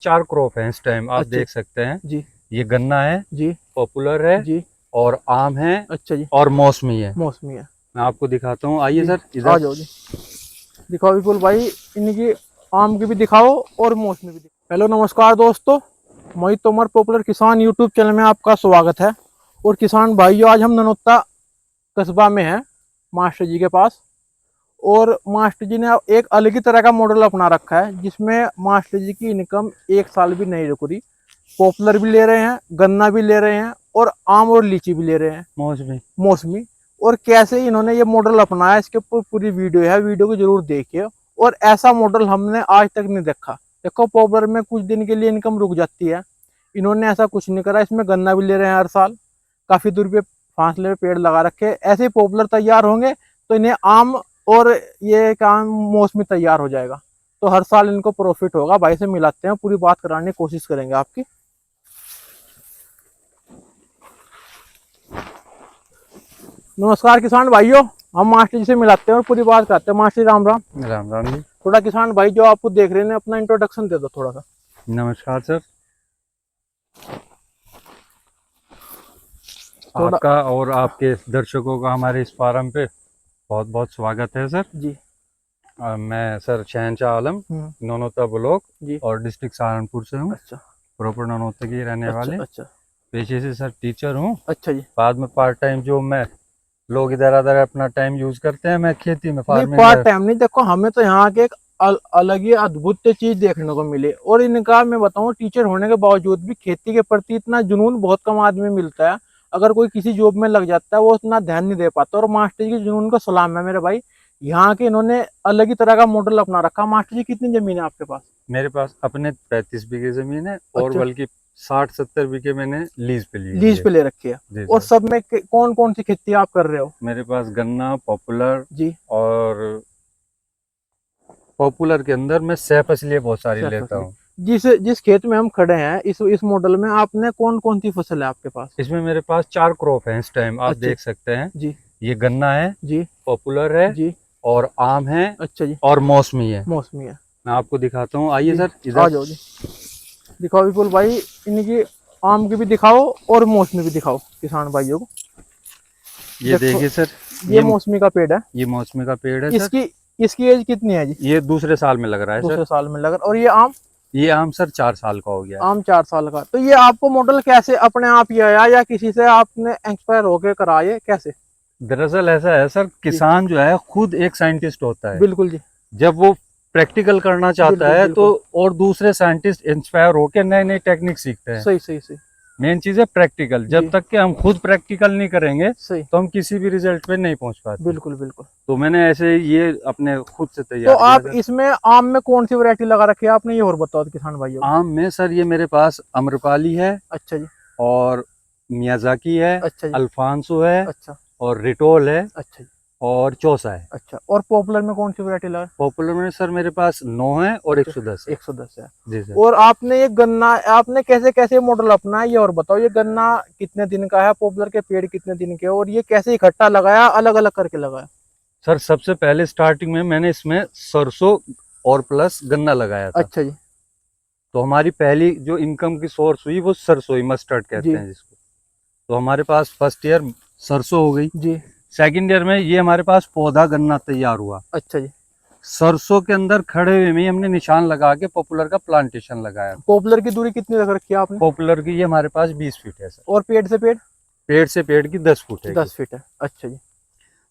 चार क्रॉप है इस टाइम, आप अच्छा देख सकते हैं। जी ये गन्ना है, जी पॉपुलर है, जी। और आम है, अच्छा जी। और मौसमी है। मौसमी है। मैं आपको दिखाता हूँ, आइए जी सर आ इधर। जाओ जी। दिखाओ विपुल भाई, इनकी आम की भी दिखाओ और मौसमी भी दिखाओ। हेलो नमस्कार दोस्तों, मोहित तोमर पॉपुलर किसान यूट्यूब चैनल में आपका स्वागत है। और किसान भाइयों, आज हम ननौता कस्बा में हैं, मास्टर जी के पास। और मास्टर जी ने एक अलग ही तरह का मॉडल अपना रखा है, जिसमें मास्टर जी की इनकम एक साल भी नहीं रुक रही। पॉपुलर भी ले रहे हैं, गन्ना भी ले रहे हैं, और आम और लीची भी ले रहे हैं, मौसमी। मौसमी। और कैसे इन्होंने ये मॉडल अपनाया, इसके ऊपर पूरी वीडियो है, वीडियो को जरूर देखिए। और ऐसा मॉडल हमने आज तक नहीं देखा। देखो, पॉपुलर में कुछ दिन के लिए इनकम रुक जाती है, इन्होंने ऐसा कुछ नहीं करा। इसमें गन्ना भी ले रहे हैं हर साल, काफी दूर पे फासले पे पेड़ लगा रखे। ऐसे ही पॉपुलर तैयार होंगे तो इन्हें आम और ये काम मौसमी तैयार हो जाएगा, तो हर साल इनको प्रॉफिट होगा। भाई से मिलाते हैं, पूरी बात कराने की कोशिश करेंगे आपकी। नमस्कार किसान भाइयों, हम मास्टर जी से मिलाते हैं और पूरी बात करते हैं। मास्टर जी, राम राम। राम राम जी। थोड़ा किसान भाई जो आपको देख रहे हैं, अपना इंट्रोडक्शन दे दो थोड़ा सा। नमस्कार सर, थोड़ा। आपका और आपके दर्शकों का हमारे इस फार्म पे बहुत बहुत स्वागत है सर। जी। मैं सर शहनशाह आलम, हम्म। नौनोता ब्लॉक जी। और डिस्ट्रिक्ट सहारनपुर से हूँ। अच्छा प्रॉपर नौनोता के रहने अच्छा वाले। अच्छा। पेशे से सर टीचर हूँ। अच्छा जी। बाद में पार्ट टाइम जो मैं, लोग इधर उधर अपना टाइम यूज करते हैं, मैं खेती में, नहीं, फार्मिंग पार्ट में। टाइम नहीं, देखो हमें तो यहाँ के एक अलग ही अद्भुत चीज देखने को मिले। और इनका मैं बताऊँ, टीचर होने के बावजूद भी खेती के प्रति इतना जुनून बहुत कम आदमी में मिलता है। अगर कोई किसी जॉब में लग जाता है, वो उतना ध्यान नहीं दे पाता। और मास्टर जी के जुनून को सलाम है मेरे भाई। यहाँ के इन्होंने अलग ही तरह का मॉडल अपना रखा। मास्टर जी, कितनी जमीन है आपके पास? मेरे पास अपने 35 बीघे जमीन है, और अच्छा, बल्कि 60-70 बीघे मैंने लीज पे ली हुई लीज है। पे ले रखी है। जी और सर। सब में कौन कौन सी खेती आप कर रहे हो? मेरे पास गन्ना, पॉपुलर, जी। और पॉपुलर के अंदर मैं सह फसलियाँ बहुत सारी सिर्फ लेता फसली। हूँ। जिस जिस खेत में हम खड़े हैं, इस मॉडल में आपने कौन कौन सी फसल है आपके पास? इसमें मेरे पास चार क्रॉप है इस टाइम, आप अच्छे। देख सकते हैं। जी ये गन्ना है, जी पॉपुलर है, जी। और आम है, अच्छा जी। और मौसमी है। मौसमी है। मैं आपको दिखाता हूँ, आइए जी सर आ इधर। जाओ जी। दिखाओ विपुल भाई, इनकी आम की भी दिखाओ और मौसमी भी दिखाओ किसान भाइयों को। ये देखो, देखिए सर। ये मौसमी का पेड़ है। ये मौसमी का पेड़ है सर। इसकी इसकी एज कितनी है जी? ये दूसरे साल में लग रहा है सर। दूसरे साल में लगा। और ये आम? ये आम सर 4 साल का हो गया है। आम 4 साल का। तो ये आपको मॉडल कैसे अपने आप ही आया, या किसी से आपने इंस्पायर होके कराए, कैसे? दरअसल ऐसा है सर, जी। किसान जो है खुद एक साइंटिस्ट होता है। बिल्कुल जी। जब वो प्रैक्टिकल करना चाहता बिल्कुल है तो, बिल्कुल। और दूसरे साइंटिस्ट इंस्पायर होकर नए नए टेक्निक सीखते हैं। सही सही सही। मेन चीज है प्रैक्टिकल। जब जी। तक कि हम खुद प्रैक्टिकल नहीं करेंगे सही। तो हम किसी भी रिजल्ट पे नहीं पहुंच पाते। बिल्कुल बिल्कुल। तो मैंने ऐसे ये अपने खुद से तो तैयार किया आप था। इसमें आम में कौन सी वैरायटी लगा रखी है आपने, ये और बताओ तो किसान भाइयों को। आम में सर ये मेरे पास अम्रपाली है, अच्छा जी। और मियाजाकी है, अच्छा जी। अल्फांसो है, अच्छा। और रिटोल है, अच्छा जी। और चौसा है। अच्छा, और पॉपुलर में कौन सी वैरायटी लगा? पॉपुलर में सर मेरे पास 9 है और अच्छा, 110 है। 110 है। जी सर। और आपने ये गन्ना, आपने कैसे कैसे मॉडल अपनाया, ये और बताओ। ये गन्ना कितने दिन का है, पॉपुलर के पेड़ कितने दिन के, और ये कैसे इकट्ठा लगाया, अलग अलग करके लगाया? सर सबसे पहले स्टार्टिंग में मैंने इसमें सरसों और प्लस गन्ना लगाया था। अच्छा जी। तो हमारी पहली जो इनकम की सोर्स हुई वो सरसों ही, मस्टर्ड कहते जी हैं जिसको। तो हमारे पास फर्स्ट ईयर सरसों हो गई। जी। सेकंड ईयर में ये हमारे पास पौधा गन्ना तैयार हुआ। अच्छा जी। सरसों के अंदर खड़े हुए में ही हमने निशान लगा के पॉपुलर का प्लांटेशन लगाया। पॉपुलर की दूरी कितनी रख रखी है आपने? पॉपुलर की ये हमारे पास 20 फीट है सर। और पेड़ से पेड़? पेड़ से पेड़ की 10 फुट है। 10 फीट है। अच्छा जी।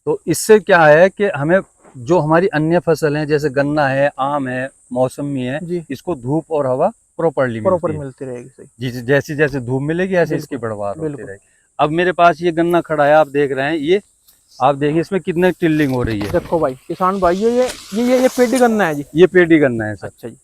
तो इससे क्या है कि हमें जो हमारी अन्य फसल हैं, जैसे गन्ना है, आम है, मौसमी है, जी। इसको धूप और हवा प्रॉपरली प्रॉपर मिलती है। मिलती रहेगी। सही। जी, जैसी जैसे धूप मिलेगी ऐसे इसकी बिल्कुल पैदावार होती बिल्कुल। रहेगी। अब मेरे पास ये गन्ना खड़ा है, आप देख रहे हैं। ये आप देखिए इसमें कितने टिल्लिंग हो रही है। देखो भाई किसान भाइयों, ये पेटी गन्ना है जी। ये पेटी गन्ना है सर। अच्छा जी।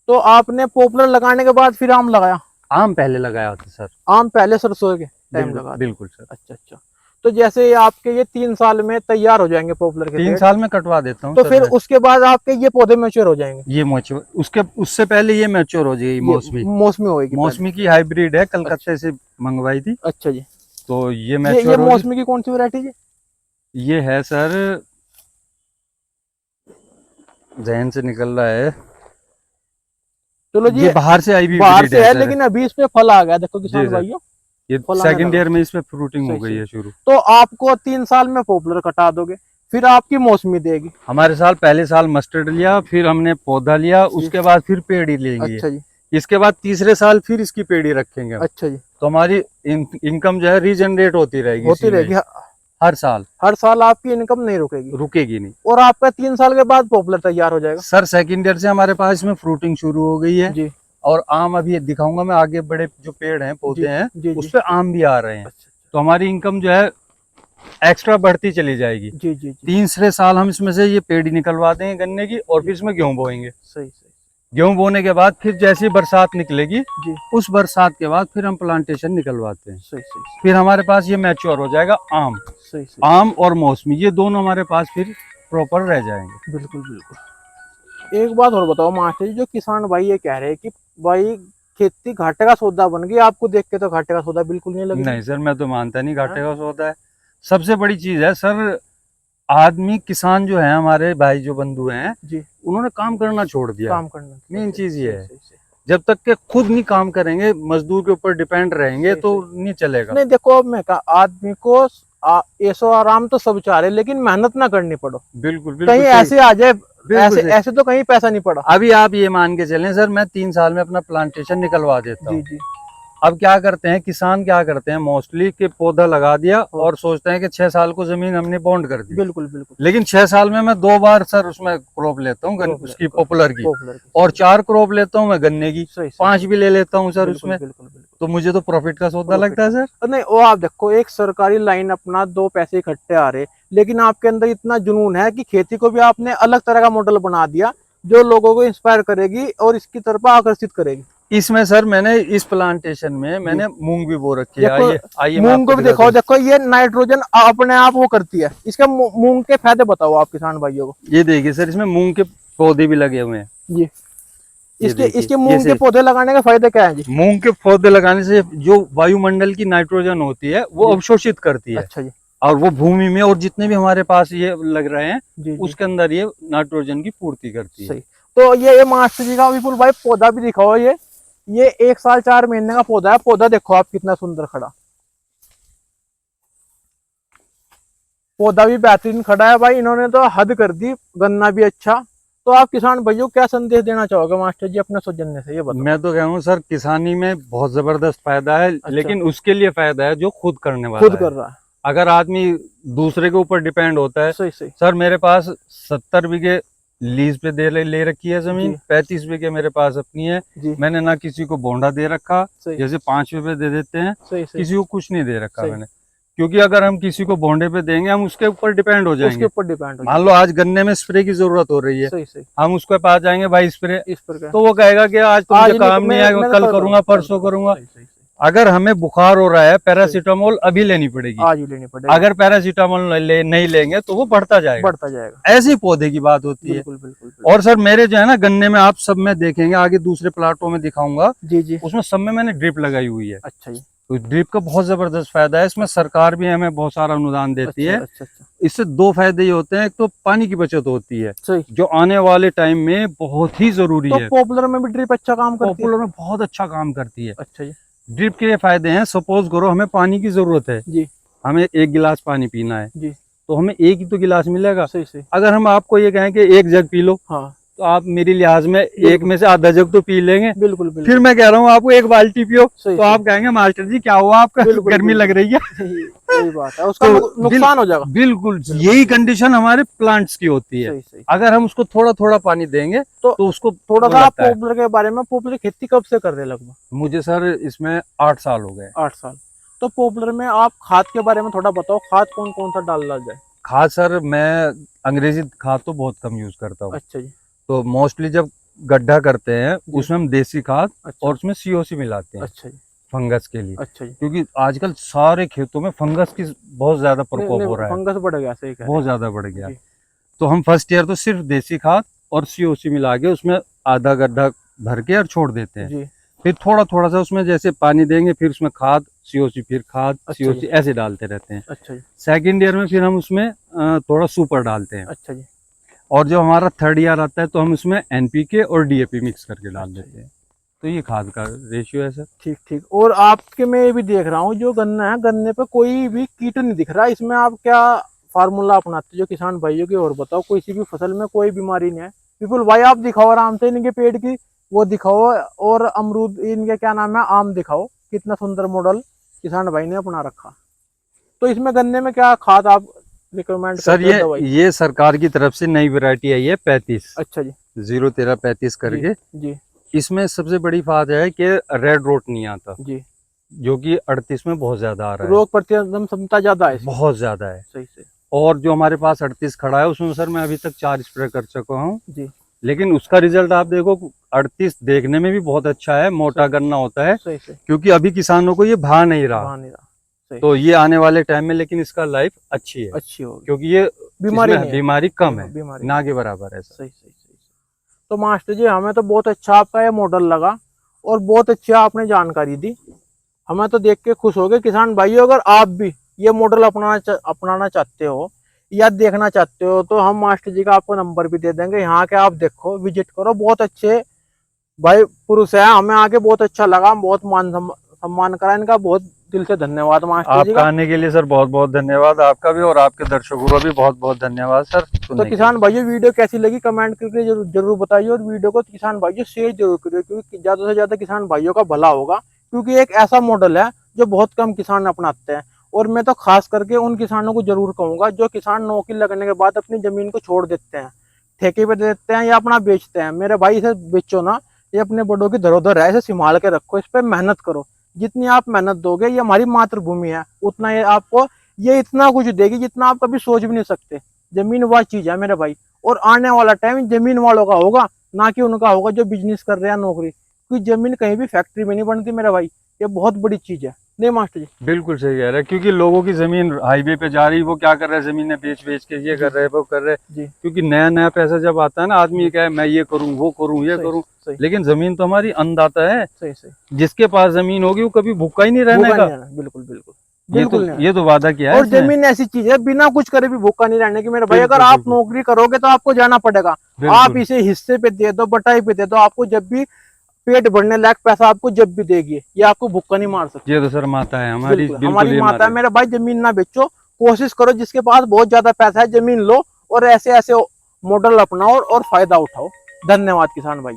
तो आपने पॉपुलर लगाने के बाद फिर आम लगाया? आम पहले लगाया था सर। आम पहले सरसों के टाइम बिल्कुल लगा दिया। बिल्कुल सर। अच्छा अच्छा। तो जैसे ये आपके ये 3 साल में तैयार हो जाएंगे पॉपुलर के 3 पेड़, साल में कटवा देता हूँ तो सर फिर मैं। उसके बाद आपके ये पौधे मैच्योर हो जाएंगे? ये मैच्योर, उसके उससे पहले ये मैच्योर हो जाएगी ये मौसमी। मौसमी होएगी पहले? मौसमी की हाइब्रिड है, अच्छा कलकत्ते से मंगवाई थी। अच्छा जी। तो ये ये मैच्योर होगी। मौसमी की कौन सी वैरायटी जी? ये है सर, जहन से निकल रहा है, चलो जी, ये बाहर से आई हुई बाहर breed से है सर। लेकिन अभी इस पे फल आ गया, देखो किसान सर। भाइयों, ये फल आने सेकंड लगा। ईयर में इसमें फ्रूटिंग हो सही, गई सही। है शुरू। तो आपको 3 साल में पॉपुलर कटा दोगे, फिर आपकी मौसमी देगी। हमारे साल पहले साल मस्टर्ड लिया, फिर हमने पौधा लिया, जी। उसके बाद फिर पेड़ ही लेंगे। अच्छा जी, इसके बाद तीसरे साल फिर इसकी पेड़ी रखेंगे हम। अच्छा जी, तो हमारी इनकम जो है रीजनरेट होती रहेगी होती इसी में रहेगी। हर साल, हर साल आपकी इनकम नहीं रुकेगी, रुकेगी नहीं। और आपका 3 साल के बाद पॉपुलर तैयार हो जाएगा। सर सेकंड ईयर से हमारे पास इसमें फ्रूटिंग शुरू हो गई है, जी, और आम अभी दिखाऊंगा मैं आगे, बड़े जो पेड़ हैं जी, पौधे हैं जी, उस जी। पे आम भी आ रहे हैं। अच्छा, तो हमारी इनकम जो है एक्स्ट्रा बढ़ती चली जाएगी। जी, जी, जी। तीसरे साल हम इसमें से ये पेड़ी निकलवा देंगे गन्ने की, और फिर इसमें गेहूं बोएंगे। सही, सही। गेहूं बोने के बाद फिर जैसी बरसात निकलेगी, जी, उस बरसात के बाद फिर हम प्लांटेशन निकलवाते हैं। सही, सही, फिर हमारे पास ये मैच्योर हो जाएगा आम। सही, सही। आम और मौसमी ये दोनों हमारे पास फिर प्रॉपर रह जाएंगे। बिल्कुल, बिल्कुल। एक बात और बताओ मास्टर जी, जो किसान भाई ये कह रहे हैं कि भाई खेती घाटे का सौदा बन गई, आपको देख के तो घाटे का सौदा बिल्कुल नहीं लग रहा। नहीं सर, मैं तो मानता नहीं घाटे का सौदा है। सबसे बड़ी चीज है सर, आदमी किसान जो है, हमारे भाई जो बंधु हैं, जी, उन्होंने काम करना छोड़ दिया। काम करना मेन चीज ये है, सही, सही। जब तक के खुद नहीं काम करेंगे, मजदूर के ऊपर डिपेंड रहेंगे सही, तो नहीं चलेगा। नहीं देखो, मैं कहा आदमी को ऐसो आराम तो सब चाह रहे, लेकिन मेहनत ना करनी पड़ो। बिल्कुल बिल्कुल कहीं सही। ऐसे आ जाए, बिल्कुल ऐसे सही। ऐसे तो कहीं पैसा नहीं पड़ा। अभी आप ये मान के चलें सर, मैं 3 साल में अपना प्लांटेशन निकलवा देता जी, हूँ। जी, अब क्या करते हैं किसान, क्या करते हैं मोस्टली कि पौधा लगा दिया और सोचते हैं कि 6 साल को जमीन हमने बॉन्ड कर दी। बिल्कुल, बिल्कुल। लेकिन 6 साल में मैं 2 बार सर उसमें क्रॉप लेता हूँ, क्रॉप उसकी पॉपुलर की, पॉपुलर और 4 क्रॉप लेता हूँ मैं गन्ने की, सही, सही। 5 भी ले लेता हूँ सर बिल्कुल, उसमें। बिल्कुल, बिल्कुल। तो मुझे तो प्रॉफिट का सौदा लगता है सर। नहीं, वो आप देखो, एक सरकारी लाइन अपना 2 पैसे इकट्ठे आ रहे, लेकिन आपके अंदर इतना जुनून है कि खेती को भी आपने अलग तरह का मॉडल बना दिया, जो लोगों को इंस्पायर करेगी और इसकी तरफ आकर्षित करेगी। इसमें सर मैंने इस प्लांटेशन में मैंने मूंग भी बो रखी है। आइए आइए, मैं मूंग को आपको भी दिखाता हूँ। देखो, ये नाइट्रोजन अपने आप वो करती है। इसके मूंग के फायदे बताओ आप किसान भाइयों को। ये देखिए सर, इसमें मूंग के पौधे भी लगे हुए हैं। जी, इसके देखिए, मूंग के पौधे लगाने के फायदे क्या है जी? मूंग के पौधे लगाने से जो वायुमंडल की नाइट्रोजन होती है वो अवशोषित करती है। अच्छा जी, और वो भूमि में, और जितने भी हमारे पास ये लग रहे हैं जी, जी। उसके अंदर ये नाइट्रोजन की पूर्ति करती है। सही। तो ये मास्टर जी का विपुल भाई पौधा भी दिखाओ। ये 1 साल 4 महीने का पौधा है। पौधा देखो आप कितना सुंदर खड़ा, पौधा भी बेहतरीन खड़ा है भाई। इन्होंने तो हद कर दी, गन्ना भी अच्छा। तो आप किसान भाइयों क्या संदेश देना चाहोगे मास्टर जी अपने सौजन्य से, ये बताओ। मैं तो कहूँ सर, किसानी में बहुत जबरदस्त फायदा है। अच्छा। लेकिन उसके लिए फायदा है जो खुद करने वाला खुद है। कर रहा है। अगर आदमी दूसरे के ऊपर डिपेंड होता है, सही, सही। सर मेरे पास 70 बीघे लीज पे ले रखी है जमीन, 35 बीघे मेरे पास अपनी है। जी, मैंने ना किसी को बोंडा दे रखा, सही, जैसे 5 रुपए दे देते हैं, सही, सही। किसी को कुछ नहीं दे रखा सही। मैंने। क्योंकि अगर हम किसी को बोंडे पे देंगे, हम उसके ऊपर डिपेंड हो उसके जाएंगे। ऊपर डिपेंड हो मान लो आज गन्ने में स्प्रे की जरूरत हो रही है, सही, सही। हम उसके पास जाएंगे, भाई स्प्रे, इस पर क्या? तो वो कहेगा कि आज तो मुझे काम नहीं आएगा, मैं कल तो करूंगा, परसों करूंगा। सही, सही, सही। अगर हमें बुखार हो रहा है, पैरासीटामोल अभी लेनी पड़ेगी। आज ही लेनी पड़ेगी। अगर पैरासीटामोल नहीं लेंगे तो वो बढ़ता जाएगा। बढ़ता जाएगा। ऐसे ही पौधे की बात होती है। बिल्कुल, बिल्कुल, बिल्कुल। और सर मेरे जो है ना गन्ने में, आप सब में देखेंगे, आगे दूसरे प्लाटों में दिखाऊंगा, जी, जी। उसमें सब में मैंने ड्रिप लगाई हुई है। अच्छा जी। तो ड्रिप का बहुत जबरदस्त फायदा है। इसमें सरकार भी हमें बहुत सारा अनुदान देती है। अच्छा, अच्छा। इससे 2 फायदे ये होते हैं, एक तो पानी की बचत होती है, सही। जो आने वाले टाइम में बहुत ही जरूरी है। पॉपुलर में भी ड्रिप अच्छा काम करती है। पॉपुलर में बहुत अच्छा काम करती है। अच्छा जी। ड्रिप के ये फायदे हैं, सपोज करो हमें पानी की जरूरत है जी, हमें 1 गिलास पानी पीना है, जी। तो हमें 1 ही तो गिलास मिलेगा। सही, सही। अगर हम आपको ये कहें कि 1 जग पी लो, हाँ, तो आप मेरी लिहाज में 1 में से आधा जग तो पी लेंगे। बिल्कुल, बिल्कुल। फिर मैं कह रहा हूँ आपको 1 बाल्टी पियो, सही, तो सही। आप कहेंगे मास्टर जी क्या हुआ आपका, बिल्कुल, गर्मी बिल्कुल। लग रही है। सही बात है, उसका तो नुकसान हो जाएगा। बिल्कुल यही कंडीशन हमारे प्लांट्स की होती है। सही, सही। अगर हम उसको थोड़ा थोड़ा पानी देंगे तो उसको थोड़ा वो सा आप लगता है। पॉपुलर के बारे में, पॉपुलर खेती कब से कर रहे हैं लगभग? मुझे सर इसमें 8 साल हो गए। 8 साल। तो पॉपुलर में आप खाद के बारे में थोड़ा बताओ, खाद कौन कौन सा डाला जाए? खाद सर मैं अंग्रेजी खाद तो बहुत कम यूज करता हूँ। अच्छा जी। तो मोस्टली जब गड्ढा करते हैं उसमें हम देसी खाद अच्छा। और उसमें सीओसी मिलाते हैं। अच्छा जी। फंगस के लिए। अच्छा जी। क्योंकि आजकल सारे खेतों में फंगस की बहुत ज्यादा प्रकोप हो रहा है, फंगस बढ़ गया, सही कह रहे हैं। बहुत ज्यादा बढ़ गया। जी। तो हम फर्स्ट ईयर तो सिर्फ देसी खाद और सीओसी मिला के उसमें आधा गड्ढा भर के और छोड़ देते हैं। जी। फिर थोड़ा थोड़ा सा उसमें जैसे पानी देंगे, फिर उसमें खाद, सीओसी, फिर खाद, अच्छा सीओसी, जी। ऐसे डालते रहते हैं। अच्छा जी। सेकेंड ईयर में फिर हम उसमें थोड़ा सुपर डालते हैं। अच्छा जी। और जो हमारा थर्ड ईयर आता है तो हम उसमें एनपीके और डीएपी मिक्स करके डाल देते हैं। तो ये खाद का रेशियो है सर। ठीक ठीक। और आपके मैं ये भी देख रहा हूँ जो गन्ना है, गन्ने पे कोई भी कीट नहीं दिख रहा। इसमें आप क्या फार्मूला अपनाते हो जो किसान भाइयों की, और बताओ किसी भी फसल में कोई बीमारी नहीं है। विपुल भाई आप दिखाओ आराम से इनके पेड़ की वो दिखाओ, और अमरूद इनके क्या नाम है आम दिखाओ, कितना सुंदर मॉडल किसान भाई ने अपना रखा। तो इसमें गन्ने में क्या खाद आप रिकमेंड सर करते हो? दवाई? ये सरकार की तरफ से नई वैरायटी आई है 35। अच्छा जी। 01335 करके। जी इसमें सबसे बड़ी बात है कि रेड रोट नहीं आता, जी। जो कि 38 में बहुत ज्यादा आ रहा है। रोग प्रतिरोधक क्षमता ज्यादा है इसमें। बहुत ज्यादा है। सही से। और जो हमारे पास 38 खड़ा है उसमें सर मैं अभी तक 4 स्प्रे कर चुका हूँ जी। लेकिन उसका रिजल्ट आप देखो 38 देखने में भी बहुत अच्छा है, मोटा गन्ना होता है। सही से। क्योंकि अभी किसानों को ये भा नहीं रहा, सही। तो ये आने वाले टाइम में लेकिन इसका लाइफ अच्छी है, अच्छी होगी क्योंकि ये बीमारी कम है, बीमारी ना के बराबर है सर। सही सही सही। तो मास्टर जी हमें तो बहुत अच्छा आपका ये मॉडल लगा और बहुत अच्छी आपने जानकारी दी, हमें तो देख के खुश हो गए। किसान भाइयों अगर आप भी ये मॉडल अपनाना चाहते हो या देखना चाहते हो तो हम मास्टर जी का आपको नंबर भी दे देंगे, यहाँ के आप देखो, विजिट करो। बहुत अच्छे भाई पुरुष है, हमें आके बहुत अच्छा लगा, बहुत मान सम्मान करा इनका। बहुत दिल से धन्यवाद मास्टर जी आपका का। आने के लिए सर बहुत बहुत धन्यवाद आपका भी, और आपके दर्शकों का भी बहुत बहुत धन्यवाद सर। तो किसान भाइयों वीडियो कैसी लगी कमेंट करके जरूर बताइए, और वीडियो को किसान भाइयों शेयर जरूर करिए, क्योंकि ज्यादा से ज्यादा किसान भाइयों का भला होगा। क्योंकि एक ऐसा मॉडल है जो बहुत कम किसान अपनाते हैं, और मैं तो खास करके उन किसानों को जरूर कहूंगा जो किसान नौकरी लगने के बाद अपनी जमीन को छोड़ देते हैं, ठेके पे दे देते हैं या अपना बेचते हैं। मेरे भाई इसे बेचो ना, ये अपने बड़ों की धरोहर है, इसे संभाल के रखो, इस पर मेहनत करो। जितनी आप मेहनत दोगे, ये हमारी मातृभूमि है, उतना ये आपको ये इतना कुछ देगी जितना आप कभी सोच भी नहीं सकते। जमीन वह चीज है मेरे भाई, और आने वाला टाइम जमीन वालों का होगा, ना कि उनका होगा जो बिजनेस कर रहे हैं नौकरी। क्योंकि जमीन कहीं भी फैक्ट्री में नहीं बनती मेरे भाई, ये बहुत बड़ी चीज है। नहीं मास्टर जी? बिल्कुल सही कह रहे हैं, क्योंकि लोगों की जमीन हाईवे पे जा रही, वो क्या कर रहे हैं, जमीनें बेच बेच के ये कर रहे हैं वो कर रहे हैं। क्योंकि नया नया पैसा जब आता है ना, आदमी क्या है, मैं ये करूं वो करूं ये करूं, लेकिन जमीन तो हमारी अन्नदाता है। सही सही। जिसके पास जमीन होगी वो कभी भूखा ही नहीं रहने का। बिल्कुल बिल्कुल ये तो वादा किया है। और जमीन ऐसी चीज है बिना कुछ करे भी भूखा नहीं रहने की मेरे भाई। अगर आप नौकरी करोगे तो आपको जाना पड़ेगा, आप इसे हिस्से पे दे दो, बटाई पे दे दो, आपको जब भी पेट भरने लायक पैसा आपको जब भी देगी, ये आपको भूखा नहीं मार सकती। ये तो सर माता है हमारी, हमारी माता है मेरे भाई। जमीन ना बेचो, कोशिश करो जिसके पास बहुत ज्यादा पैसा है जमीन लो, और ऐसे ऐसे मॉडल अपनाओ और फायदा उठाओ। धन्यवाद किसान भाई।